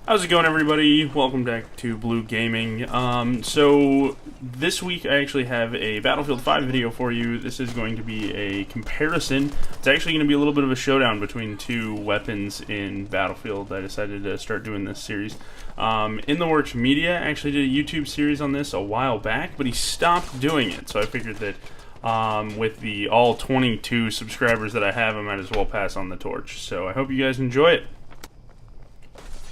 How's it going, everybody? Welcome back to Blue Gaming. So this week I actually have a Battlefield 5 video for you. This is going to be a comparison. It's actually going to be a little bit of a showdown between two weapons in Battlefield. I decided to start doing this series. In the Works Media actually did a YouTube series on this a while back, but he stopped doing it. So I figured that with the all 22 subscribers that I have, I might as well pass on the torch. So I hope you guys enjoy it.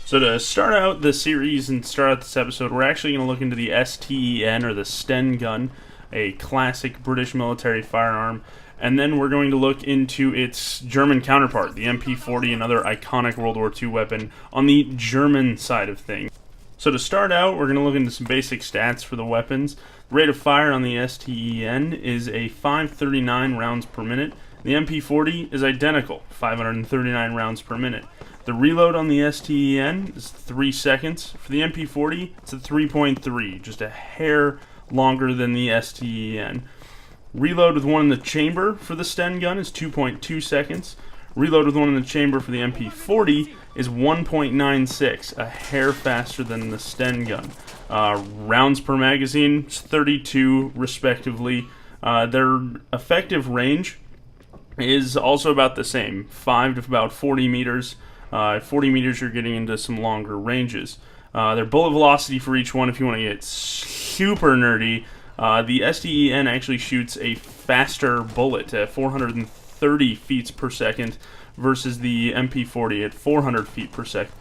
So to start out the series and start out this episode, we're actually going to look into the STEN, or the STEN gun, a classic British military firearm, and then we're going to look into its German counterpart, the MP40, another iconic World War II weapon, on the German side of things. So to start out, we're going to look into some basic stats for the weapons. The rate of fire on the STEN is a 539 rounds per minute. The MP40 is identical, 539 rounds per minute. The reload on the STEN is 3 seconds. For the MP40, it's at 3.3, just a hair longer than the STEN. Reload with one in the chamber for the STEN gun is 2.2 seconds. Reload with one in the chamber for the MP40 is 1.96, a hair faster than the STEN gun. Rounds per magazine is 32, respectively. Their effective range is also about the same, 5 to about 40 meters. 40 meters, you're getting into some longer ranges. Their bullet velocity for each one, if you want to get super nerdy, the STEN actually shoots a faster bullet at 430 feet per second versus the MP40 at 400 feet per second.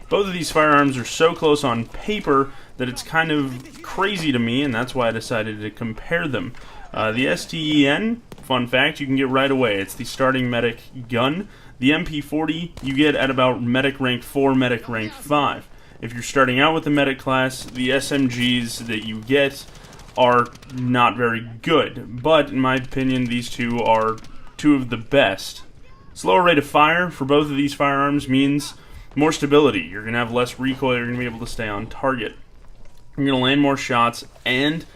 Both of these firearms are so close on paper that it's kind of crazy to me, and that's why I decided to compare them. The STEN, fun fact, you can get right away. It's the starting medic gun. The MP40 you get at about medic rank 4, medic rank 5. If you're starting out with the medic class, the SMGs that you get are not very good. But in my opinion, these two are two of the best. Slower rate of fire for both of these firearms means more stability. You're going to have less recoil, you're going to be able to stay on target. You're going to land more shots, and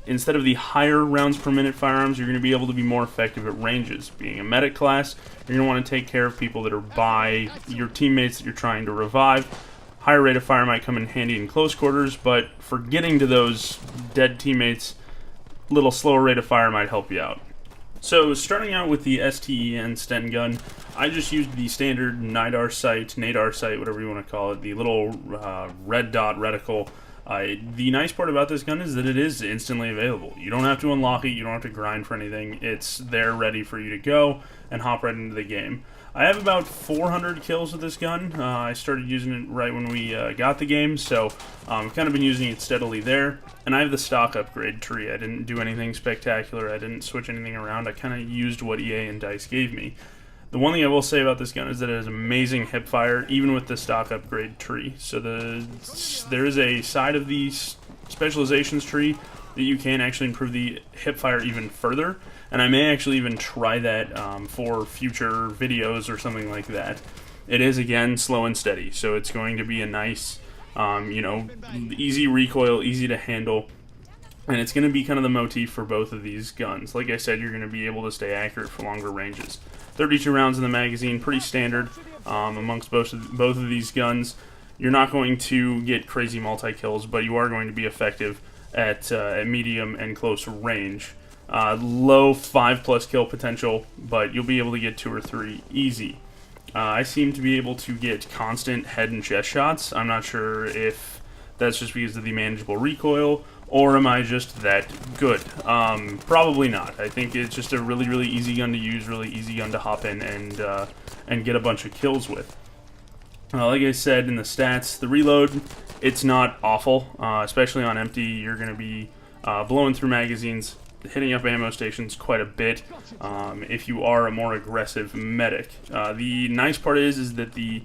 instead of the higher rounds per minute firearms, you're going to be able to be more effective at ranges. Being a medic class, you're going to want to take care of people that are by your teammates that you're trying to revive. Higher rate of fire might come in handy in close quarters, but for getting to those dead teammates, a little slower rate of fire might help you out. So starting out with the STEN STEN gun, I just used the standard NADAR sight, whatever you want to call it, the little red dot reticle. The nice part about this gun is that it is instantly available. You don't have to unlock it, you don't have to grind for anything. It's there ready for you to go and hop right into the game. I have about 400 kills with this gun. I started using it right when we got the game, so I've kind of been using it steadily there. And I have the stock upgrade tree. I didn't do anything spectacular, I didn't switch anything around, I kind of used what EA and DICE gave me. The one thing I will say about this gun is that it has amazing hip fire, even with the stock upgrade tree. So there is a side of the specializations tree that you can actually improve the hip fire even further, and I may actually even try that for future videos or something like that. It is, again, slow and steady, so it's going to be a nice, easy recoil, easy to handle. And it's going to be kind of the motif for both of these guns. Like I said, you're going to be able to stay accurate for longer ranges. 32 rounds in the magazine, pretty standard amongst both of these guns. You're not going to get crazy multi-kills, but you are going to be effective at medium and close range. Low 5+ kill potential, but you'll be able to get 2 or 3 easy. I seem to be able to get constant head and chest shots. I'm not sure if that's just because of the manageable recoil, or am I just that good? Probably not. I think it's just a really, really easy gun to use, really easy gun to hop in and get a bunch of kills with. Like I said in the stats, the reload, it's not awful, especially on empty. You're going to be blowing through magazines, hitting up ammo stations quite a bit if you are a more aggressive medic. The nice part is that the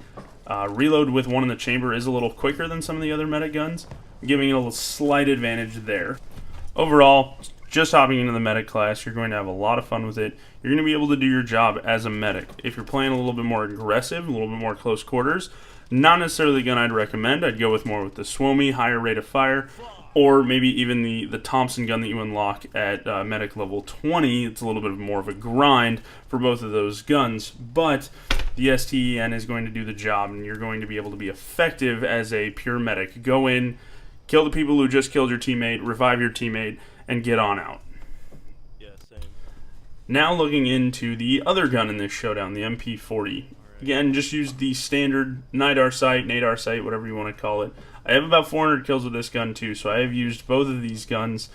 reload with one in the chamber is a little quicker than some of the other medic guns, giving it a little slight advantage there. Overall, just hopping into the medic class, you're going to have a lot of fun with it. You're going to be able to do your job as a medic. If you're playing a little bit more aggressive, a little bit more close quarters, not necessarily the gun I'd recommend. I'd go with more with the Swomy, higher rate of fire, or maybe even the Thompson gun that you unlock at medic level 20. It's a little bit more of a grind for both of those guns, but the STEN is going to do the job, and you're going to be able to be effective as a pure medic. Go in, kill the people who just killed your teammate, revive your teammate, and get on out. Yeah, same. Now looking into the other gun in this showdown, the MP40. Again, just use the standard NIDAR sight, NADAR sight, whatever you want to call it. I have about 400 kills with this gun too, so I have used both of these guns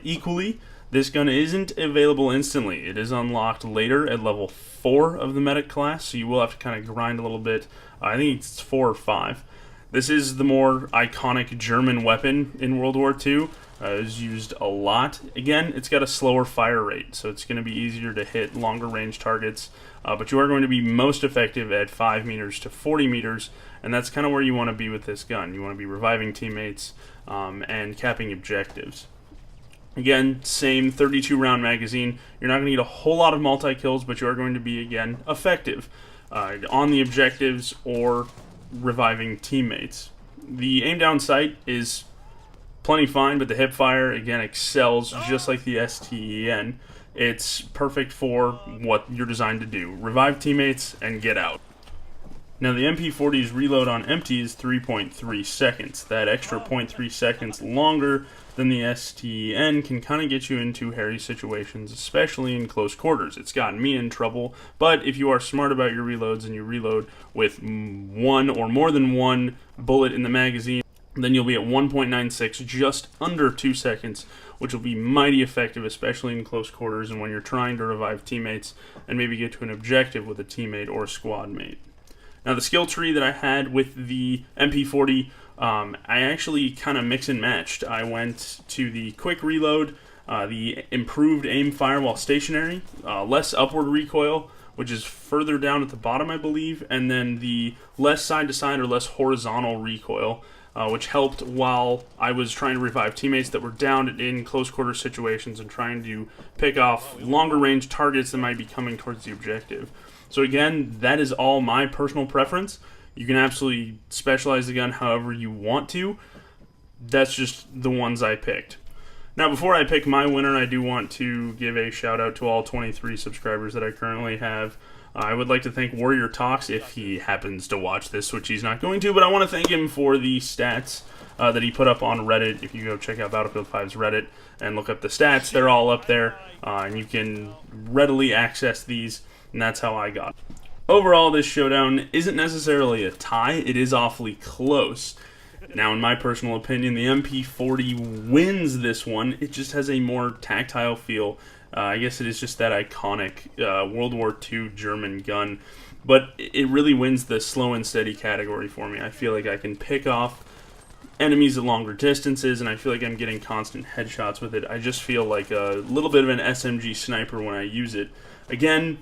equally. This gun isn't available instantly. It is unlocked later at level 4 of the medic class, so you will have to kind of grind a little bit. I think it's 4 or 5. This is the more iconic German weapon in World War II. It was used a lot. Again, it's got a slower fire rate, so it's going to be easier to hit longer range targets. But you are going to be most effective at 5 meters to 40 meters, and that's kind of where you want to be with this gun. You want to be reviving teammates and capping objectives. Again, same 32 round magazine. You're not going to need a whole lot of multi-kills, but you are going to be, again, effective on the objectives or reviving teammates. The aim down sight is plenty fine, but the hip fire, again, excels just like the STEN. It's perfect for what you're designed to do. Revive teammates and get out. Now the MP40's reload on empty is 3.3 seconds. That extra 0.3 seconds longer than the STN can kind of get you into hairy situations, especially in close quarters. It's gotten me in trouble, but if you are smart about your reloads and you reload with one or more than one bullet in the magazine, then you'll be at 1.96, just under 2 seconds, which will be mighty effective, especially in close quarters and when you're trying to revive teammates and maybe get to an objective with a teammate or a squad mate. Now the skill tree that I had with the MP40, I actually kind of mix and matched. I went to the quick reload, the improved aim fire while stationary, less upward recoil, which is further down at the bottom, I believe, and then the less side-to-side or less horizontal recoil, which helped while I was trying to revive teammates that were down in close quarter situations and trying to pick off longer range targets that might be coming towards the objective. So again, that is all my personal preference. You can absolutely specialize the gun however you want to. That's just the ones I picked. Now before I pick my winner, I do want to give a shout out to all 23 subscribers that I currently have. I would like to thank Warrior Talks if he happens to watch this, which he's not going to, but I want to thank him for the stats that he put up on Reddit. If you go check out Battlefield 5's Reddit and look up the stats, they're all up there, and you can readily access these, and that's how I got it. Overall, this showdown isn't necessarily a tie, it is awfully close. Now, in my personal opinion, the MP40 wins this one. It just has a more tactile feel. I guess it is just that iconic World War II German gun. But it really wins the slow and steady category for me. I feel like I can pick off enemies at longer distances, and I feel like I'm getting constant headshots with it. I just feel like a little bit of an SMG sniper when I use it. Again,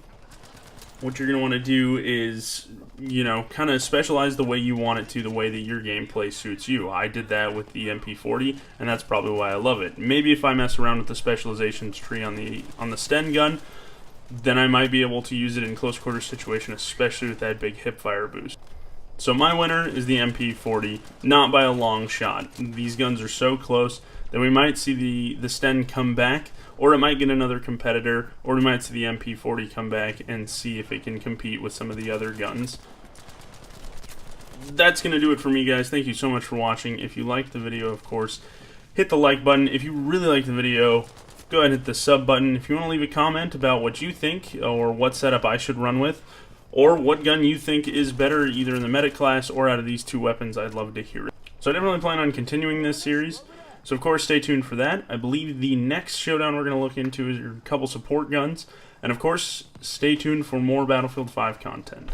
what you're going to want to do is, you know, kind of specialize the way you want it to, the way that your gameplay suits you. I did that with the MP40, and that's probably why I love it. Maybe if I mess around with the specializations tree on the STEN gun, then I might be able to use it in close quarter situation, especially with that big hip fire boost. So my winner is the MP40, not by a long shot. These guns are so close that we might see the STEN come back, or it might get another competitor, or we might see the MP40 come back and see if it can compete with some of the other guns. That's going to do it for me, guys. Thank you so much for watching. If you liked the video, of course, hit the like button. If you really liked the video, go ahead and hit the sub button. If you want to leave a comment about what you think or what setup I should run with, or what gun you think is better either in the medic class or out of these two weapons, I'd love to hear it. So I definitely plan on continuing this series. So of course, stay tuned for that. I believe the next showdown we're going to look into is a couple support guns. And of course, stay tuned for more Battlefield 5 content.